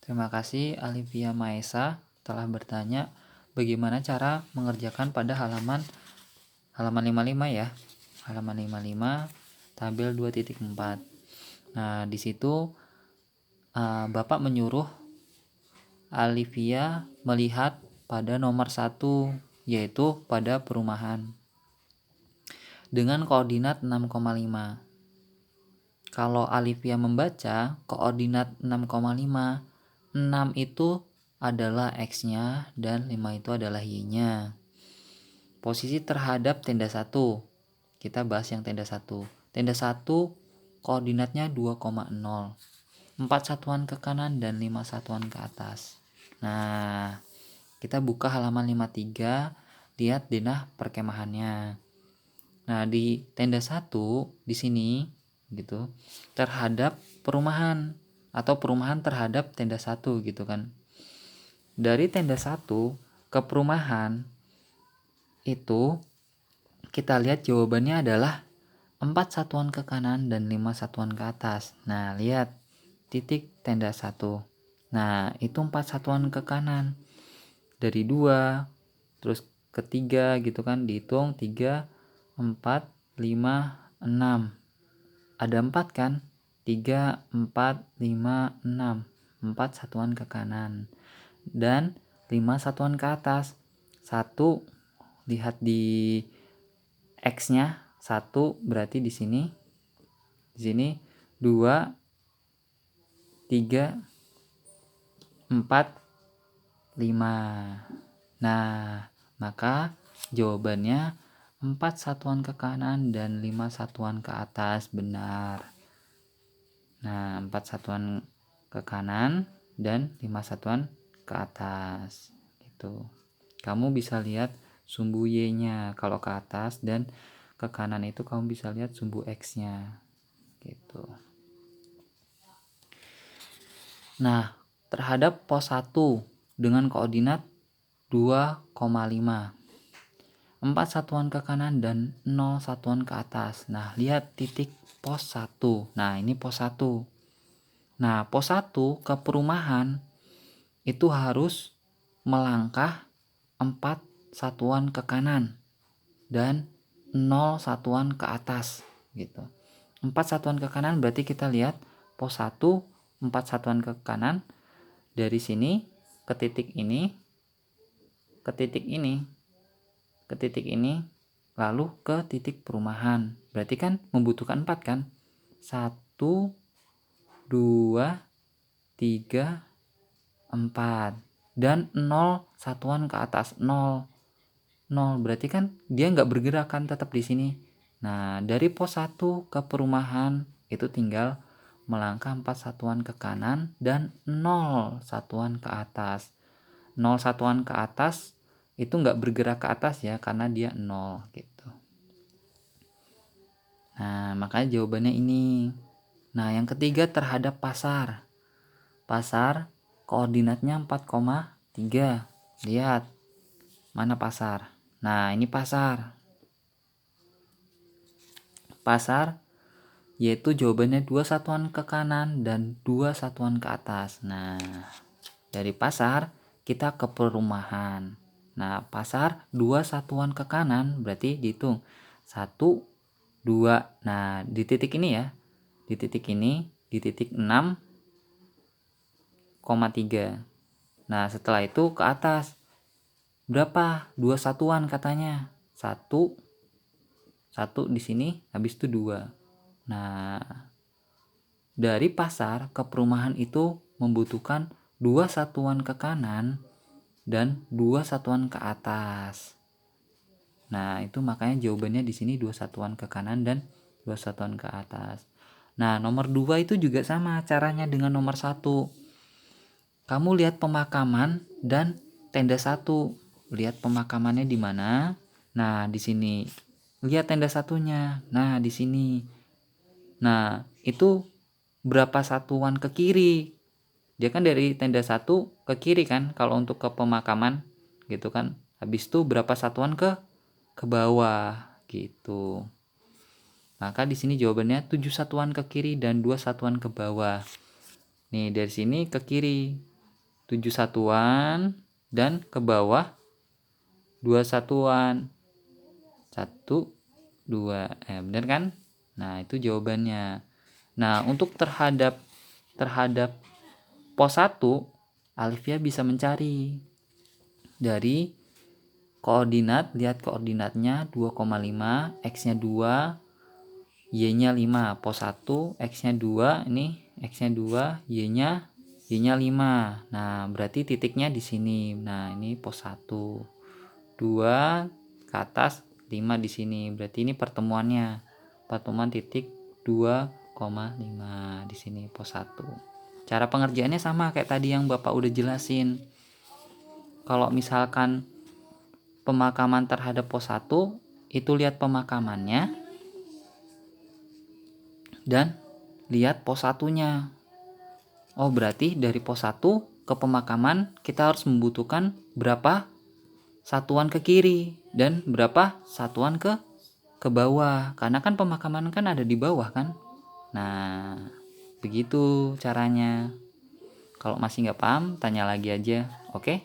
Terima kasih Alivia Maesa telah bertanya bagaimana cara mengerjakan pada halaman 55 ya. Halaman 55 tabel 2.4. Nah, di situ Bapak menyuruh Alivia melihat pada nomor 1, yaitu pada perumahan dengan koordinat 6,5. Kalau Alivia membaca koordinat 6,5, 6 itu adalah X-nya dan 5 itu adalah Y-nya. Posisi terhadap tenda 1. Kita bahas yang tenda 1. Tenda 1 koordinatnya 2,0. 4 satuan ke kanan dan 5 satuan ke atas. Nah, kita buka halaman 53, lihat denah perkemahannya. Nah, di tenda 1 di sini gitu, terhadap perumahan atau perumahan terhadap tenda 1 gitu kan. Dari tenda 1 ke perumahan itu kita lihat jawabannya adalah 4 satuan ke kanan dan 5 satuan ke atas. Nah, lihat titik tenda 1. Nah, itu 4 satuan ke kanan. Dari 2 terus ke 3 gitu kan, dihitung 3 4 5 6. Ada 4 kan? 3 4 5 6. 4 satuan ke kanan dan 5 satuan ke atas. 1 lihat di X-nya 1 berarti di sini. Di sini 2 3 4 5. Nah, maka jawabannya 4 satuan ke kanan dan 5 satuan ke atas, benar. Nah, 4 satuan ke kanan dan 5 satuan ke atas gitu. Kamu bisa lihat sumbu Y-nya kalau ke atas, dan ke kanan itu kamu bisa lihat sumbu X-nya gitu. Nah, terhadap pos 1 dengan koordinat 2,5. 4 satuan ke kanan dan 0 satuan ke atas. Nah, lihat titik pos 1. Nah, ini pos 1. Nah, pos 1 ke perumahan itu harus melangkah 4 satuan ke kanan dan 0 satuan ke atas gitu. 4 satuan ke kanan berarti kita lihat pos 1 4 satuan ke kanan dari sini ke titik ini, ke titik ini, ke titik ini, lalu ke titik perumahan. Berarti kan membutuhkan 4 kan? 1 2 3 4 dan 0 satuan ke atas, 0 berarti kan dia nggak bergerak kan, tetap di sini. Nah, dari pos 1 ke perumahan itu tinggal melangkah 4 satuan ke kanan dan 0 satuan ke atas. 0 satuan ke atas itu nggak bergerak ke atas ya, karena dia 0 gitu. Nah, makanya jawabannya ini. Nah, yang ketiga terhadap pasar. Pasar koordinatnya 4,3. Lihat mana pasar. Nah, ini pasar. Pasar yaitu jawabannya 2 satuan ke kanan dan 2 satuan ke atas. Nah, dari pasar kita ke perumahan. Nah, pasar 2 satuan ke kanan berarti dihitung 1 2. Nah, di titik ini ya. Di titik ini, di titik 6,3. Nah, setelah itu ke atas. Berapa? 2 satuan katanya. 1 di sini, habis itu 2. Nah, dari pasar ke perumahan itu membutuhkan 2 satuan ke kanan dan 2 satuan ke atas. Nah, itu makanya jawabannya di sini 2 satuan ke kanan dan 2 satuan ke atas. Nah, nomor 2 itu juga sama caranya dengan nomor 1. Kamu lihat pemakaman dan tenda 1. Lihat pemakamannya di mana? Nah, di sini. Lihat tenda satunya. Nah, di sini. Nah, itu berapa satuan ke kiri? Dia kan dari tenda 1 ke kiri kan kalau untuk ke pemakaman gitu kan. Habis itu berapa satuan ke bawah gitu. Maka di sini jawabannya 7 satuan ke kiri dan 2 satuan ke bawah. Nih, dari sini ke kiri 7 satuan, dan ke bawah 2 satuan. 1, 2. Benar kan? Nah, itu jawabannya. Nah, untuk terhadap pos 1, Alifia bisa mencari dari koordinat, lihat koordinatnya 2,5, X-nya 2, Y-nya 5. Pos 1, X-nya 2, ini X-nya 2, Y-nya 5. Nah, berarti titiknya di sini. Nah, ini pos 1. 2 ke atas, 5 di sini. Berarti ini pertemuannya. Pertemuan titik 2,5 di sini pos 1. Cara pengerjaannya sama kayak tadi yang Bapak udah jelasin. Kalau misalkan pemakaman terhadap pos 1, itu lihat pemakamannya dan lihat pos 1-nya. Oh, berarti dari pos 1 ke pemakaman kita harus membutuhkan berapa satuan ke kiri dan berapa satuan ke bawah, karena kan pemakaman kan ada di bawah kan. Nah, begitu caranya. Kalau masih nggak paham, tanya lagi aja. Oke?